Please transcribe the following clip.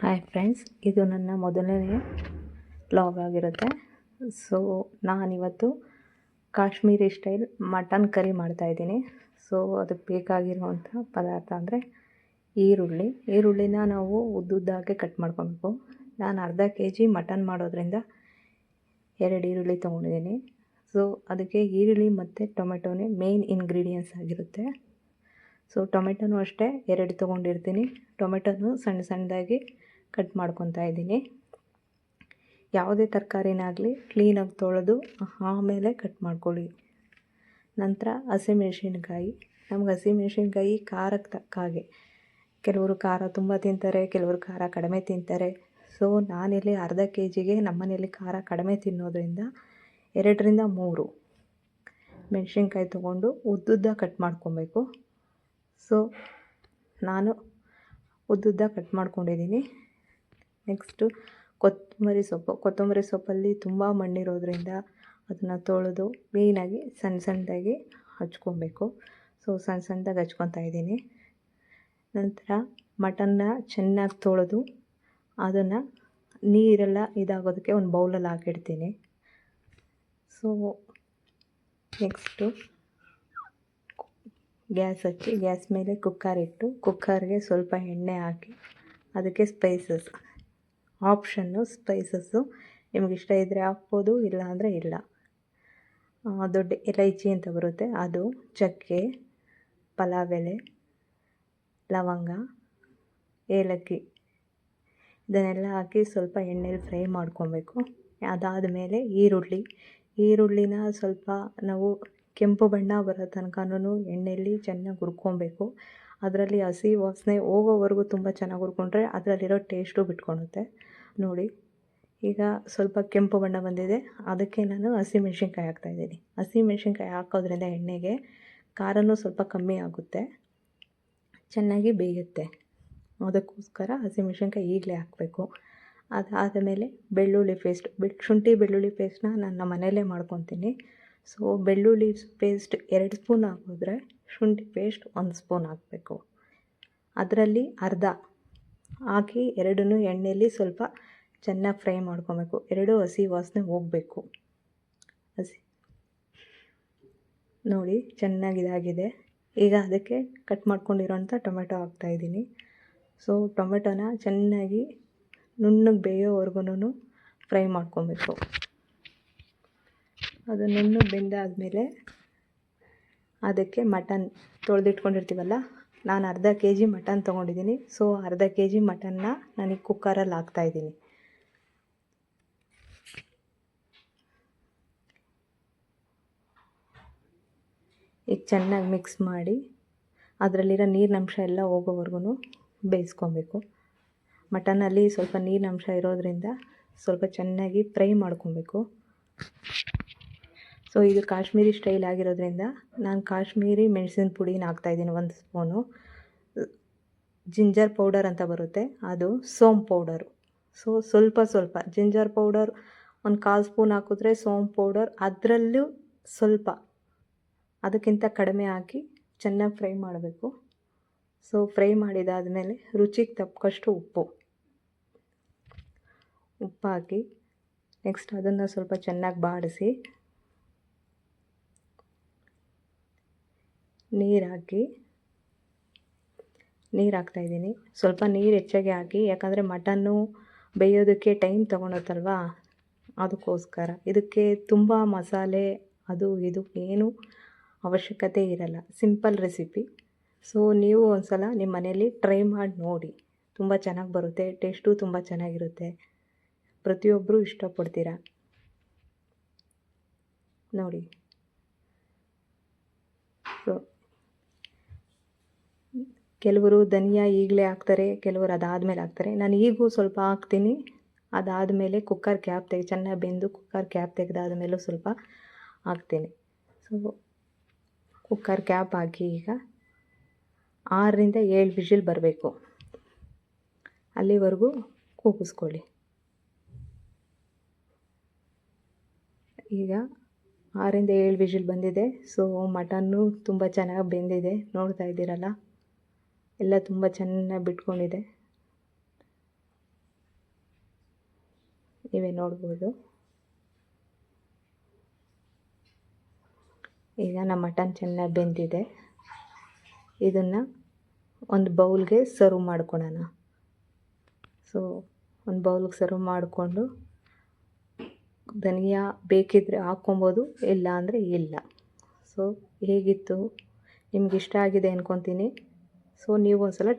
Hi friends, ಇದು ನನ್ನ ಮೊದಲನೇ ವ್ಲಾಗ್ ಆಗಿರುತ್ತೆ. ಸೊ ನಾನಿವತ್ತು ಕಾಶ್ಮೀರಿ ಸ್ಟೈಲ್ ಮಟನ್ ಕರಿ ಮಾಡ್ತಾಯಿದ್ದೀನಿ. ಸೊ ಅದಕ್ಕೆ ಬೇಕಾಗಿರುವಂಥ ಪದಾರ್ಥ ಅಂದರೆ ಈರುಳ್ಳಿನ ನಾವು ಉದ್ದುದ್ದಾಗೆ ಕಟ್ ಮಾಡ್ಕೊಬೇಕು. ನಾನು ಅರ್ಧ kg ಮಟನ್ ಮಾಡೋದ್ರಿಂದ 2 ಈರುಳ್ಳಿ ತೊಗೊಂಡಿದ್ದೀನಿ. ಸೊ ಅದಕ್ಕೆ ಈರುಳ್ಳಿ ಮತ್ತು ಟೊಮೆಟೊನೇ ಮೇನ್ ಇಂಗ್ರೀಡಿಯೆಂಟ್ಸ್ ಆಗಿರುತ್ತೆ. ಸೊ ಟೊಮೆಟೊನೂ ಅಷ್ಟೇ 2 ತೊಗೊಂಡಿರ್ತೀನಿ. ಟೊಮೆಟೊನು ಸಣ್ಣ ಸಣ್ಣದಾಗಿ ಕಟ್ ಮಾಡ್ಕೊತಾ ಇದ್ದೀನಿ. ಯಾವುದೇ ತರಕಾರಿನಾಗಲಿ ಕ್ಲೀನಾಗಿ ತೊಳೆದು ಆಮೇಲೆ ಕಟ್ ಮಾಡ್ಕೊಳ್ಳಿ. ನಂತರ ಹಸಿಮೆಣ್ಸಿನ್ಕಾಯಿ, ನಮ್ಗೆ ಹಸಿಮೆಣ್ಸಿನ್ಕಾಯಿ ಖಾರಕ್ಕೆ ತಕ್ಕ ಹಾಗೆ, ಕೆಲವರು ಖಾರ ತುಂಬ ತಿಂತಾರೆ, ಕೆಲವರು ಖಾರ ಕಡಿಮೆ ತಿಂತಾರೆ. ಸೊ ನಾನಿಲ್ಲಿ ಅರ್ಧ kgಗೆ ನಮ್ಮನೇಲಿ ಖಾರ ಕಡಿಮೆ ತಿನ್ನೋದ್ರಿಂದ 2ರಿಂದ 3 ಮೆಣಸಿನ್ಕಾಯಿ ತೊಗೊಂಡು ಉದ್ದುದ್ದ ಕಟ್ ಮಾಡ್ಕೊಬೇಕು. ಸೊ ನಾನು ಉದ್ದುದ್ದ ಕಟ್ ಮಾಡ್ಕೊಂಡಿದ್ದೀನಿ. ನೆಕ್ಸ್ಟು ಕೊತ್ತಂಬರಿ ಸೊಪ್ಪಲ್ಲಿ ತುಂಬ ಮಣ್ಣಿರೋದ್ರಿಂದ ಅದನ್ನು ತೊಳೆದು ಕ್ಲೀನಾಗಿ ಸಣ್ಣದಾಗಿ ಹಚ್ಕೊಬೇಕು. ಸೊ ಸಣ್ಣದಾಗಿ ಹಚ್ಕೊತಾ ಇದ್ದೀನಿ. ನಂತರ ಮಟನ್ನ ಚೆನ್ನಾಗಿ ತೊಳೆದು ಅದನ್ನು ನೀರೆಲ್ಲ ಇದಾಗೋದಕ್ಕೆ ಒಂದು ಬೌಲಲ್ಲಿ ಹಾಕಿಡ್ತೀನಿ. ಸೊ ನೆಕ್ಸ್ಟು ಗ್ಯಾಸ್ ಹಚ್ಚಿ ಗ್ಯಾಸ್ ಮೇಲೆ ಕುಕ್ಕರ್ ಇಟ್ಟು ಕುಕ್ಕರ್ಗೆ ಸ್ವಲ್ಪ ಎಣ್ಣೆ ಹಾಕಿ ಅದಕ್ಕೆ ಸ್ಪೈಸಸ್ ಆಪ್ಷನ್ನು. ಸ್ಪೈಸಸ್ಸು ನಿಮ್ಗೆ ಇಷ್ಟ ಇದ್ದರೆ ಹಾಕ್ಬೋದು, ಇಲ್ಲ ಅಂದರೆ ಇಲ್ಲ. ದೊಡ್ಡ ಇಲೈಚಿ ಅಂತ ಬರುತ್ತೆ ಅದು, ಚಕ್ಕೆ, ಪಲಾವ್ ಎಲೆ, ಲವಂಗ, ಏಲಕ್ಕಿ ಇದನ್ನೆಲ್ಲ ಹಾಕಿ ಸ್ವಲ್ಪ ಎಣ್ಣೆಲಿ ಫ್ರೈ ಮಾಡ್ಕೊಬೇಕು. ಅದಾದಮೇಲೆ ಈರುಳ್ಳಿನ ಸ್ವಲ್ಪ ನಾವು ಕೆಂಪು ಬಣ್ಣ ಬರೋ ತನಕನೂ ಎಣ್ಣೆಯಲ್ಲಿ ಚೆನ್ನಾಗಿ ಹುರ್ಕೊಬೇಕು. ಅದರಲ್ಲಿ ಹಸಿ ವಾಸನೆ ಹೋಗೋವರೆಗೂ ತುಂಬ ಚೆನ್ನಾಗಿ ಹುರ್ಕೊಂಡ್ರೆ ಅದರಲ್ಲಿರೋ ಟೇಸ್ಟು ಬಿಟ್ಕೊಳುತ್ತೆ. ನೋಡಿ, ಈಗ ಸ್ವಲ್ಪ ಕೆಂಪು ಬಣ್ಣ ಬಂದಿದೆ. ಅದಕ್ಕೆ ನಾನು ಹಸಿಮೆಣ್ಸಿನ್ಕಾಯಿ ಹಾಕ್ತಾಯಿದ್ದೀನಿ. ಹಸಿಮೆಣ್ಸಿನ್ಕಾಯಿ ಹಾಕೋದ್ರಿಂದ ಎಣ್ಣೆಗೆ ಖಾರನೂ ಸ್ವಲ್ಪ ಕಮ್ಮಿ ಆಗುತ್ತೆ, ಚೆನ್ನಾಗಿ ಬೇಯುತ್ತೆ. ಅದಕ್ಕೋಸ್ಕರ ಹಸಿಮೆಣ್ಸಿನ್ಕಾಯಿ ಈಗಲೇ ಹಾಕಬೇಕು. ಅದಾದಮೇಲೆ ಬೆಳ್ಳುಳ್ಳಿ ಪೇಸ್ಟ್, ಶುಂಠಿ ಬೆಳ್ಳುಳ್ಳಿ ಪೇಸ್ಟ್ನ ನಾನು ಮನೆಯಲ್ಲೇ ಮಾಡ್ಕೊತೀನಿ. ಸೊ ಬೆಳ್ಳುಳ್ಳಿ ಪೇಸ್ಟ್ 2 ಸ್ಪೂನ್ ಹಾಕಿದ್ರೆ ಶುಂಠಿ ಪೇಸ್ಟ್ 1 ಸ್ಪೂನ್ ಹಾಕಬೇಕು. ಅದರಲ್ಲಿ ಅರ್ಧ ಹಾಕಿ ಎರಡನ್ನೂ ಎಣ್ಣೆಯಲ್ಲಿ ಸ್ವಲ್ಪ ಚೆನ್ನಾಗಿ ಫ್ರೈ ಮಾಡ್ಕೊಬೇಕು. 2 ಹಸಿ ವಾಸನೆ ಹೋಗಬೇಕು. ನೋಡಿ ಚೆನ್ನಾಗಿದಾಗಿದೆ. ಈಗ ಅದಕ್ಕೆ ಕಟ್ ಮಾಡ್ಕೊಂಡಿರೋಂಥ ಟೊಮೆಟೊ ಹಾಕ್ತಾಯಿದ್ದೀನಿ. ಸೊ ಟೊಮೆಟೊನ ಚೆನ್ನಾಗಿ ನುಣ್ಣಗೆ ಬೇಯೋವರೆಗೂ ಫ್ರೈ ಮಾಡ್ಕೊಬೇಕು. ಅದು ನುಣ್ಣಗೆ ಬೆಂದಾದಮೇಲೆ ಅದಕ್ಕೆ ಮಟನ್ ತೊಳೆದಿಟ್ಕೊಂಡಿರ್ತೀವಲ್ಲ, ನಾನು ಅರ್ಧ kg ಮಟನ್ ತೊಗೊಂಡಿದ್ದೀನಿ. ಸೊ ಅರ್ಧ kg ಮಟನ್ನ ನನಗೆ ಕುಕ್ಕರಲ್ಲಿ ಹಾಕ್ತಾಯಿದ್ದೀನಿ. ಈಗ ಚೆನ್ನಾಗಿ ಮಿಕ್ಸ್ ಮಾಡಿ ಅದರಲ್ಲಿರೋ ನೀರಿನಂಶ ಎಲ್ಲ ಹೋಗೋವರೆಗೂ ಬೇಯಿಸ್ಕೊಬೇಕು. ಮಟನಲ್ಲಿ ಸ್ವಲ್ಪ ನೀರಿನಂಶ ಇರೋದರಿಂದ ಸ್ವಲ್ಪ ಚೆನ್ನಾಗಿ ಫ್ರೈ ಮಾಡ್ಕೊಬೇಕು. ಸೊ ಇದು ಕಾಶ್ಮೀರಿ ಸ್ಟೈಲ್ ಆಗಿರೋದ್ರಿಂದ ನಾನು ಕಾಶ್ಮೀರಿ ಮೆಣಸಿನ ಪುಡಿನ ಹಾಕ್ತಾಯಿದ್ದೀನಿ 1 ಸ್ಪೂನು. ಜಿಂಜರ್ ಪೌಡರ್ ಅಂತ ಬರುತ್ತೆ ಅದು, ಸೋಂಪು ಪೌಡರು. ಸೊ ಸ್ವಲ್ಪ ಜಿಂಜರ್ ಪೌಡರ್ 1/4 ಸ್ಪೂನ್ ಹಾಕಿದ್ರೆ ಸೋಂಪು ಪೌಡರ್ ಅದರಲ್ಲೂ ಸ್ವಲ್ಪ, ಅದಕ್ಕಿಂತ ಕಡಿಮೆ ಹಾಕಿ ಚೆನ್ನಾಗಿ ಫ್ರೈ ಮಾಡಬೇಕು. ಸೊ ಫ್ರೈ ಮಾಡಿದಾದಮೇಲೆ ರುಚಿಗೆ ತಕ್ಕಷ್ಟು ಉಪ್ಪು ಹಾಕಿ ನೆಕ್ಸ್ಟ್ ಅದನ್ನು ಸ್ವಲ್ಪ ಚೆನ್ನಾಗಿ ಬಾಡಿಸಿ ನೀರು ಹಾಕ್ತಾಯಿದ್ದೀನಿ. ಸ್ವಲ್ಪ ನೀರು ಹೆಚ್ಚಾಗಿ ಹಾಕಿ, ಯಾಕಂದರೆ ಮಟನ್ನು ಬೇಯೋದಕ್ಕೆ ಟೈಮ್ ತೊಗೊಳುತ್ತಲ್ವ, ಅದಕ್ಕೋಸ್ಕರ. ಇದಕ್ಕೆ ತುಂಬ ಮಸಾಲೆ ಅದು ಇದು ಏನು ಅವಶ್ಯಕತೆ ಇರಲ್ಲ, ಸಿಂಪಲ್ ರೆಸಿಪಿ. ಸೊ ನೀವು ಒಂದು ಸಲ ನಿಮ್ಮ ಮನೇಲಿ ಟ್ರೈ ಮಾಡಿ ನೋಡಿ, ತುಂಬ ಚೆನ್ನಾಗಿ ಬರುತ್ತೆ. ಟೇಸ್ಟು ತುಂಬ ಚೆನ್ನಾಗಿರುತ್ತೆ, ಪ್ರತಿಯೊಬ್ಬರು ಇಷ್ಟಪಡ್ತೀರಾ. ನೋಡಿ, ಸೊ ಕೆಲವರು ಧನಿಯಾ ಈಗಲೇ ಹಾಕ್ತಾರೆ, ಕೆಲವರು ಅದಾದಮೇಲೆ ಹಾಕ್ತಾರೆ. ನಾನು ಈಗೂ ಸ್ವಲ್ಪ ಹಾಕ್ತೀನಿ. ಅದಾದಮೇಲೆ ಕುಕ್ಕರ್ ಕ್ಯಾಪ್ ಚೆನ್ನಾಗಿ ಬೆಂದು ಕುಕ್ಕರ್ ಕ್ಯಾಪ್ ತೆಗೆದಾದ್ಮೇಲೂ ಸ್ವಲ್ಪ ಹಾಕ್ತೀನಿ. ಸೊ ಕುಕ್ಕರ್ ಕ್ಯಾಪ್ ಹಾಕಿ ಈಗ 6ರಿಂದ 7 ವಿಷಿಲ್ ಬರಬೇಕು, ಅಲ್ಲಿವರೆಗೂ ಕೂಗಿಸ್ಕೊಳ್ಳಿ. ಈಗ 6ರಿಂದ 7 ವಿಷಿಲ್ ಬಂದಿದೆ. ಸೊ ಮಟನ್ನು ತುಂಬ ಚೆನ್ನಾಗಿ ಬೆಂದಿದೆ, ನೋಡ್ತಾ ಇದ್ದೀರಲ್ಲ, ಎಲ್ಲ ತುಂಬ ಚೆನ್ನಾಗಿ ಬಿಟ್ಕೊಂಡಿದೆ. ನೀವೇ ನೋಡ್ಬೋದು. ಈಗ ನಮ್ಮ ಮಟನ್ ಚೆನ್ನಾಗಿ ಬೆಂದಿದೆ. ಇದನ್ನು ಒಂದು ಬೌಲ್ಗೆ ಸರ್ವ್ ಮಾಡ್ಕೊಳ್ಳೋಣ. ಸೊ ಒಂದು ಬೌಲ್ಗೆ ಸರ್ವ್ ಮಾಡಿಕೊಂಡು ಧನಿಯಾ ಬೇಕಿದ್ದರೆ ಹಾಕ್ಕೊಬೋದು, ಇಲ್ಲ ಅಂದರೆ ಇಲ್ಲ. ಸೊ ಹೇಗಿತ್ತು, ನಿಮ್ಗೆ ಇಷ್ಟ ಆಗಿದೆ ಅಂದ್ಕೊತೀನಿ. ಸೊ ನೀವು ಒಂದು ಸಲ ಟ್ರೈ